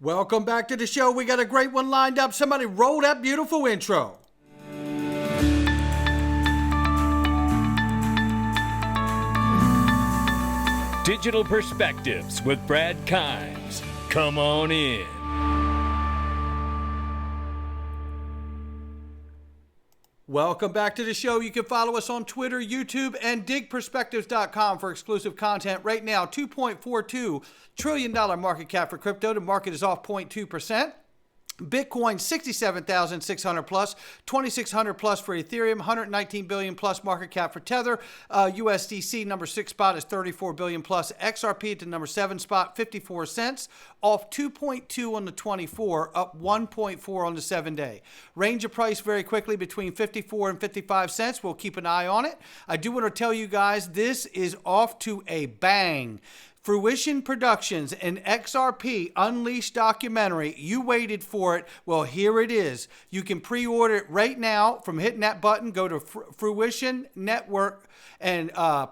Welcome back to the show. We got a great one lined up. Somebody roll that beautiful intro. Digital Perspectives with Brad Kimes. Come on in. Welcome back to the show. You can follow us on Twitter, YouTube, and digperspectives.com for exclusive content. Right now, $2.42 trillion market cap for crypto. The market is off 0.2%. Bitcoin 67,600 plus, 2,600 plus for Ethereum, 119 billion plus market cap for Tether. USDC number 6 spot is 34 billion plus. XRP at the number 7 spot, 54 cents, off 2.2 on the 24, up 1.4 on the 7-day. Range of price very quickly between 54 and 55 cents. We'll keep an eye on it. I do want to tell you guys this is off to a bang. Fruition Productions and XRP Unleashed documentary. You waited for it. Well, here it is. You can pre-order it right now from hitting that button. Go to Fruition Network and or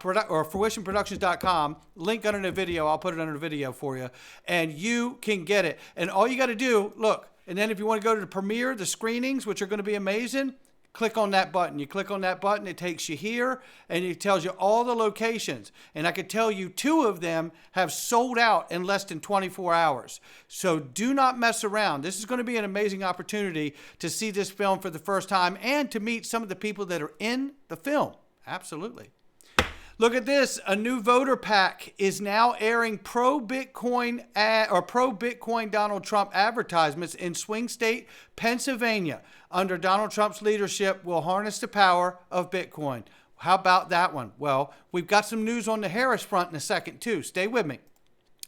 fruitionproductions.com. Link under the video. I'll put it under the video for you. And you can get it. And all you got to do, look, and then if you want to go to the premiere, the screenings, which are going to be amazing, click on that button. You click on that button, it takes you here, and it tells you all the locations. And I could tell you 2 of them have sold out in less than 24 hours. So do not mess around. This is going to be an amazing opportunity to see this film for the first time and to meet some of the people that are in the film. Absolutely. Look at this. A new voter pack is now airing pro-Bitcoin Donald Trump advertisements in swing state Pennsylvania. Under Donald Trump's leadership, will harness the power of Bitcoin. How about that one? Well, we've got some news on the Harris front in a second, too. Stay with me.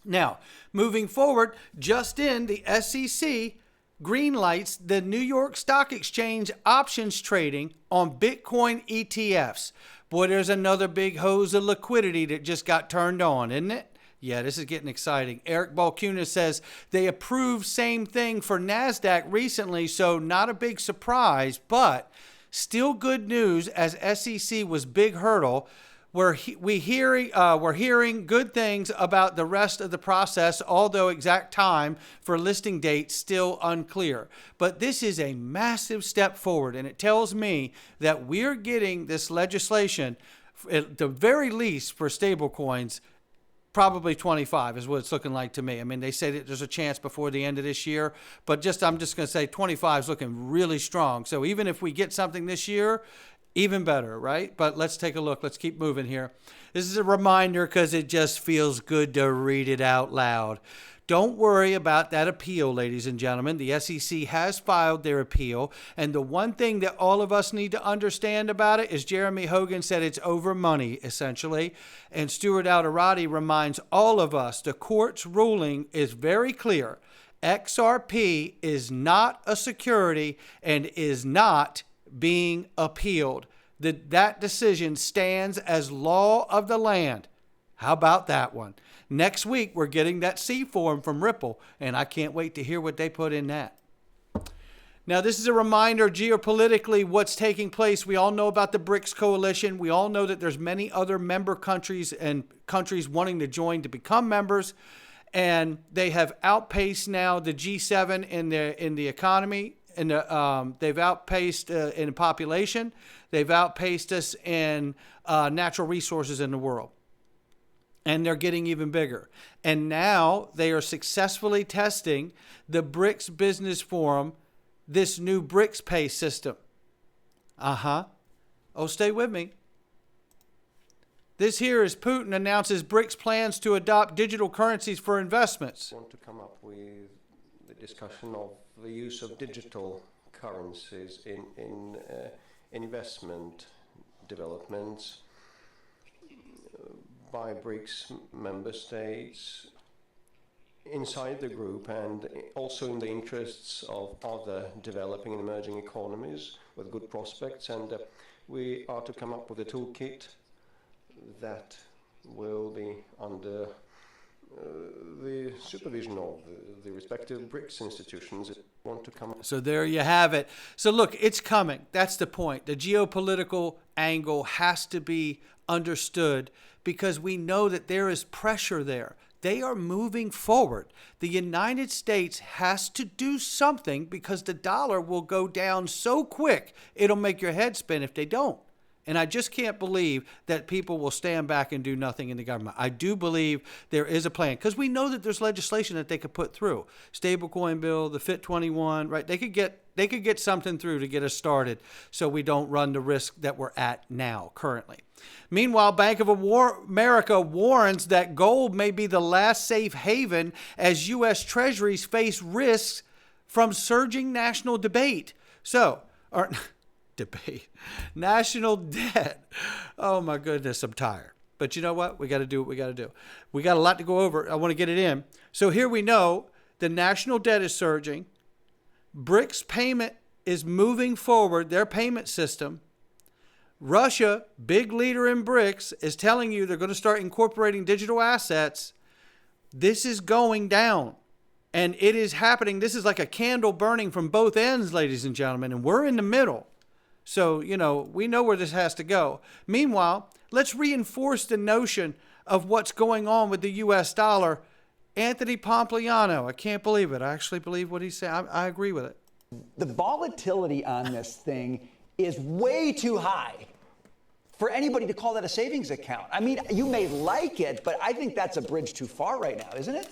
Now, moving forward, just in, the SEC greenlights the New York Stock Exchange options trading on Bitcoin ETFs. Boy, there's another big hose of liquidity that just got turned on, isn't it? Yeah, this is getting exciting. Eric Balcuna says they approved same thing for NASDAQ recently, so not a big surprise, but still good news as SEC was big hurdle. We're hearing good things about the rest of the process, although exact time for listing date still unclear. But this is a massive step forward, and it tells me that we're getting this legislation, at the very least for stablecoins, probably 25 is what it's looking like to me. I mean, they say that there's a chance before the end of this year, but I'm just going to say 25 is looking really strong. So even if we get something this year, even better, right? But let's take a look. Let's keep moving here. This is a reminder because it just feels good to read it out loud. Don't worry about that appeal, ladies and gentlemen. The SEC has filed their appeal. And the one thing that all of us need to understand about it is Jeremy Hogan said it's over money, essentially. And Stuart Alderati reminds all of us the court's ruling is very clear. XRP is not a security and is not being appealed. That decision stands as law of the land. How about that one? Next week, we're getting that C form from Ripple, and I can't wait to hear what they put in that. Now, this is a reminder geopolitically what's taking place. We all know about the BRICS coalition. We all know that there's many other member countries and countries wanting to join to become members, and they have outpaced now the G7 in the economy. And they've outpaced in population. They've outpaced us in natural resources in the world. And they're getting even bigger. And now they are successfully testing the BRICS Business Forum, this new BRICS Pay system. Oh, stay with me. This here is Putin announces BRICS plans to adopt digital currencies for investments. I want to come up with the discussion of the use of digital currencies in investment developments by BRICS member states inside the group and also in the interests of other developing and emerging economies with good prospects. And we are to come up with a toolkit that will be under the supervision of the respective BRICS institutions that want to come. So there you have it. So look, it's coming. That's the point. The geopolitical angle has to be understood because we know that there is pressure there. They are moving forward. The United States has to do something because the dollar will go down so quick, it'll make your head spin if they don't. And I just can't believe that people will stand back and do nothing in the government. I do believe there is a plan because we know that there's legislation that they could put through. Stablecoin bill, the FIT 21, right? They could get something through to get us started so we don't run the risk that we're at now currently. Meanwhile, Bank of America warns that gold may be the last safe haven as U.S. Treasuries face risks from surging national debate. National debt. Oh my goodness, I'm tired. But you know what? We got to do what we got to do. We got a lot to go over. I want to get it in. So here we know the national debt is surging. BRICS payment is moving forward, their payment system. Russia, big leader in BRICS, is telling you they're going to start incorporating digital assets. This is going down. And it is happening. This is like a candle burning from both ends, ladies and gentlemen. And we're in the middle. So, we know where this has to go. Meanwhile, let's reinforce the notion of what's going on with the U.S. dollar. Anthony Pompliano, I can't believe it. I actually believe what he's saying. I agree with it. The volatility on this thing is way too high for anybody to call that a savings account. I mean, you may like it, but I think that's a bridge too far right now, isn't it?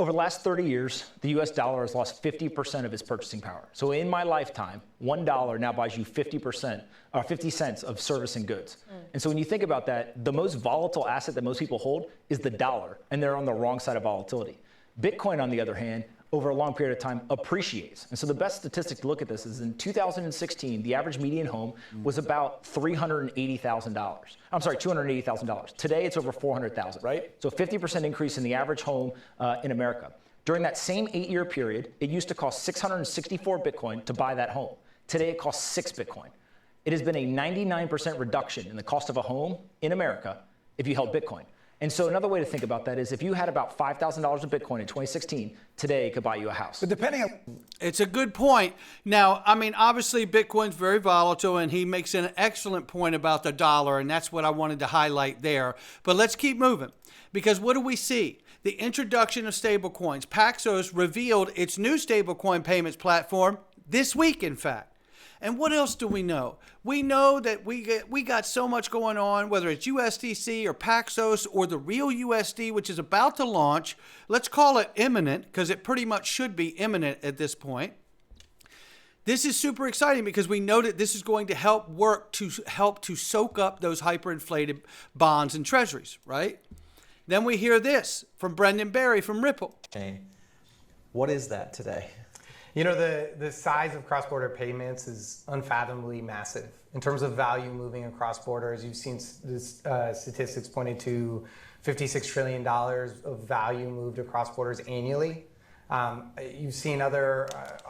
Over the last 30 years, the US dollar has lost 50% of its purchasing power. So in my lifetime, $1 now buys you 50% or 50 cents of service and goods. And so when you think about that, the most volatile asset that most people hold is the dollar, and they're on the wrong side of volatility. Bitcoin, on the other hand, over a long period of time appreciates. And so the best statistic to look at this is in 2016, the average median home was about $380,000. I'm sorry, $280,000. Today it's over $400,000, right? So 50% increase in the average home in America. During that same 8-year period, it used to cost 664 Bitcoin to buy that home. Today it costs 6 Bitcoin. It has been a 99% reduction in the cost of a home in America if you held Bitcoin. And so another way to think about that is if you had about $5,000 of Bitcoin in 2016, today it could buy you a house. But depending on... It's a good point. Now, I mean, obviously Bitcoin's very volatile and he makes an excellent point about the dollar, and that's what I wanted to highlight there. But let's keep moving because what do we see? The introduction of stablecoins. Paxos revealed its new stablecoin payments platform this week, in fact. And what else do we know? We know that we got so much going on, whether it's USDC or Paxos or the real USD, which is about to launch. Let's call it imminent because it pretty much should be imminent at this point. This is super exciting because we know that this is going to help to soak up those hyperinflated bonds and treasuries, right? Then we hear this from Brendan Barry from Ripple. Shane, what is that today? The size of cross-border payments is unfathomably massive. In terms of value moving across borders, you've seen this, statistics pointing to $56 trillion of value moved across borders annually. You've seen other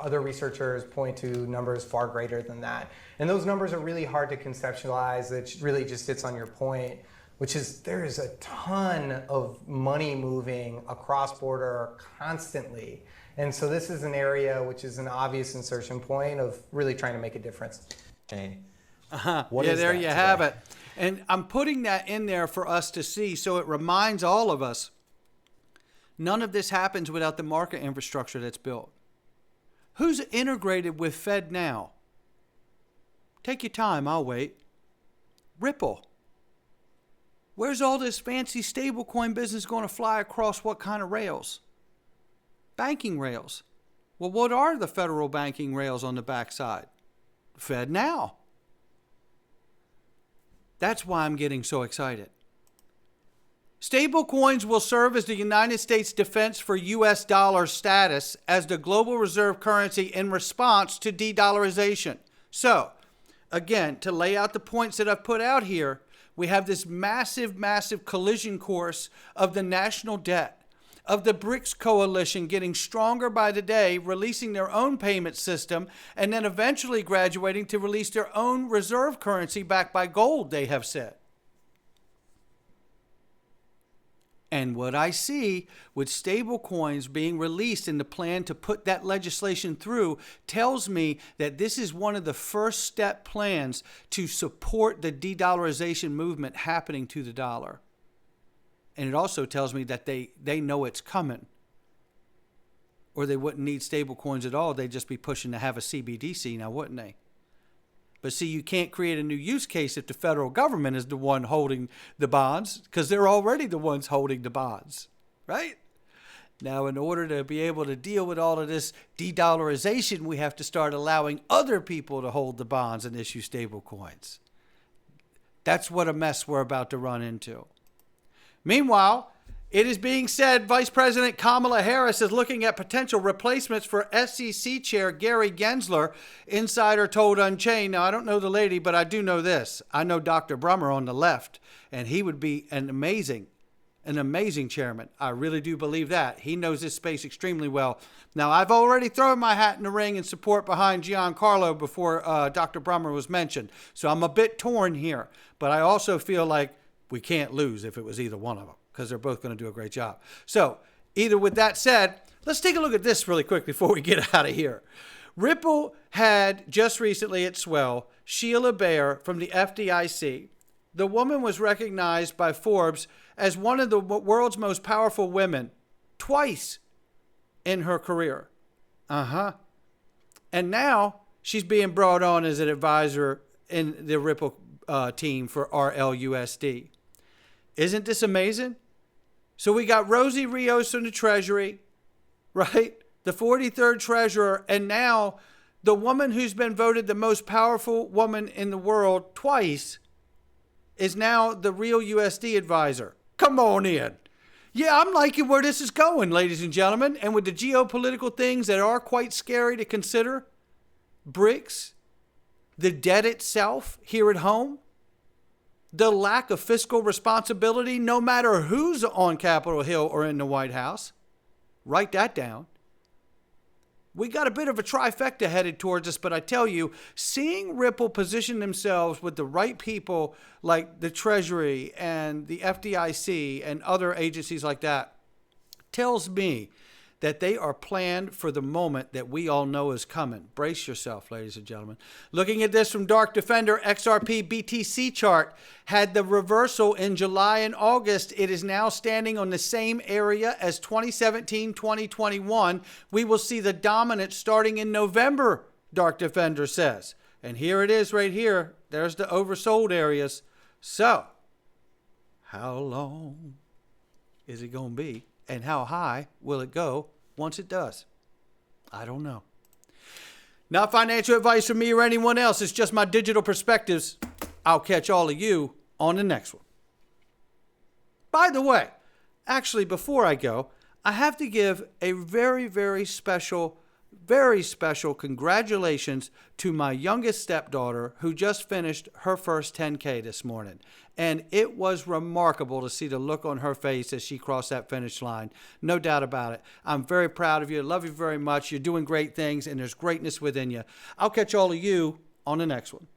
researchers point to numbers far greater than that. And those numbers are really hard to conceptualize. It really just sits on your point, which is there is a ton of money moving across border constantly. And so this is an area which is an obvious insertion point of really trying to make a difference. Shane, there you have it. And I'm putting that in there for us to see so it reminds all of us none of this happens without the market infrastructure that's built. Who's integrated with FedNow? Take your time, I'll wait. Ripple. Where's all this fancy stablecoin business going to fly across what kind of rails? Banking rails. Well, what are the federal banking rails on the backside? FedNow. That's why I'm getting so excited. Stablecoins will serve as the United States defense for U.S. dollar status as the global reserve currency in response to de-dollarization. So, again, to lay out the points that I've put out here, we have this massive, massive collision course of the national debt, of the BRICS coalition getting stronger by the day, releasing their own payment system, and then eventually graduating to release their own reserve currency backed by gold, they have said. And what I see with stable coins being released and the plan to put that legislation through tells me that this is one of the first step plans to support the de-dollarization movement happening to the dollar. And it also tells me that they know it's coming, or they wouldn't need stable coins at all. They'd just be pushing to have a CBDC now, wouldn't they? But see, you can't create a new use case if the federal government is the one holding the bonds, because they're already the ones holding the bonds, right? Now, in order to be able to deal with all of this de-dollarization, we have to start allowing other people to hold the bonds and issue stable coins. That's what a mess we're about to run into. Meanwhile, it is being said Vice President Kamala Harris is looking at potential replacements for SEC Chair Gary Gensler. Insider told Unchained. Now, I don't know the lady, but I do know this. I know Dr. Brummer on the left, and he would be an amazing chairman. I really do believe that. He knows this space extremely well. Now, I've already thrown my hat in the ring in support behind Giancarlo before Dr. Brummer was mentioned. So I'm a bit torn here. But I also feel like we can't lose if it was either one of them, because they're both going to do a great job. So, either with that said, let's take a look at this really quick before we get out of here. Ripple had just recently at Swell Sheila Bair from the FDIC. The woman was recognized by Forbes as one of the world's most powerful women twice in her career. And now she's being brought on as an advisor in the Ripple team for RLUSD. Isn't this amazing? So we got Rosie Rios from the Treasury, right? The 43rd treasurer, and now the woman who's been voted the most powerful woman in the world twice is now the real USD advisor. Come on in. Yeah, I'm liking where this is going, ladies and gentlemen. And with the geopolitical things that are quite scary to consider, BRICS, the debt itself here at home, the lack of fiscal responsibility, no matter who's on Capitol Hill or in the White House. Write that down. We got a bit of a trifecta headed towards us, but I tell you, seeing Ripple position themselves with the right people like the Treasury and the FDIC and other agencies like that tells me that they are planned for the moment that we all know is coming. Brace yourself, ladies and gentlemen. Looking at this from Dark Defender, XRP BTC chart had the reversal in July and August. It is now standing on the same area as 2017, 2021. We will see the dominance starting in November, Dark Defender says. And here it is right here. There's the oversold areas. So, how long is it going to be? And how high will it go once it does? I don't know. Not financial advice from me or anyone else. It's just my digital perspectives. I'll catch all of you on the next one. By the way, actually, before I go, I have to give a very, very special congratulations to my youngest stepdaughter who just finished her first 10K this morning. And it was remarkable to see the look on her face as she crossed that finish line. No doubt about it. I'm very proud of you. Love you very much. You're doing great things and there's greatness within you. I'll catch all of you on the next one.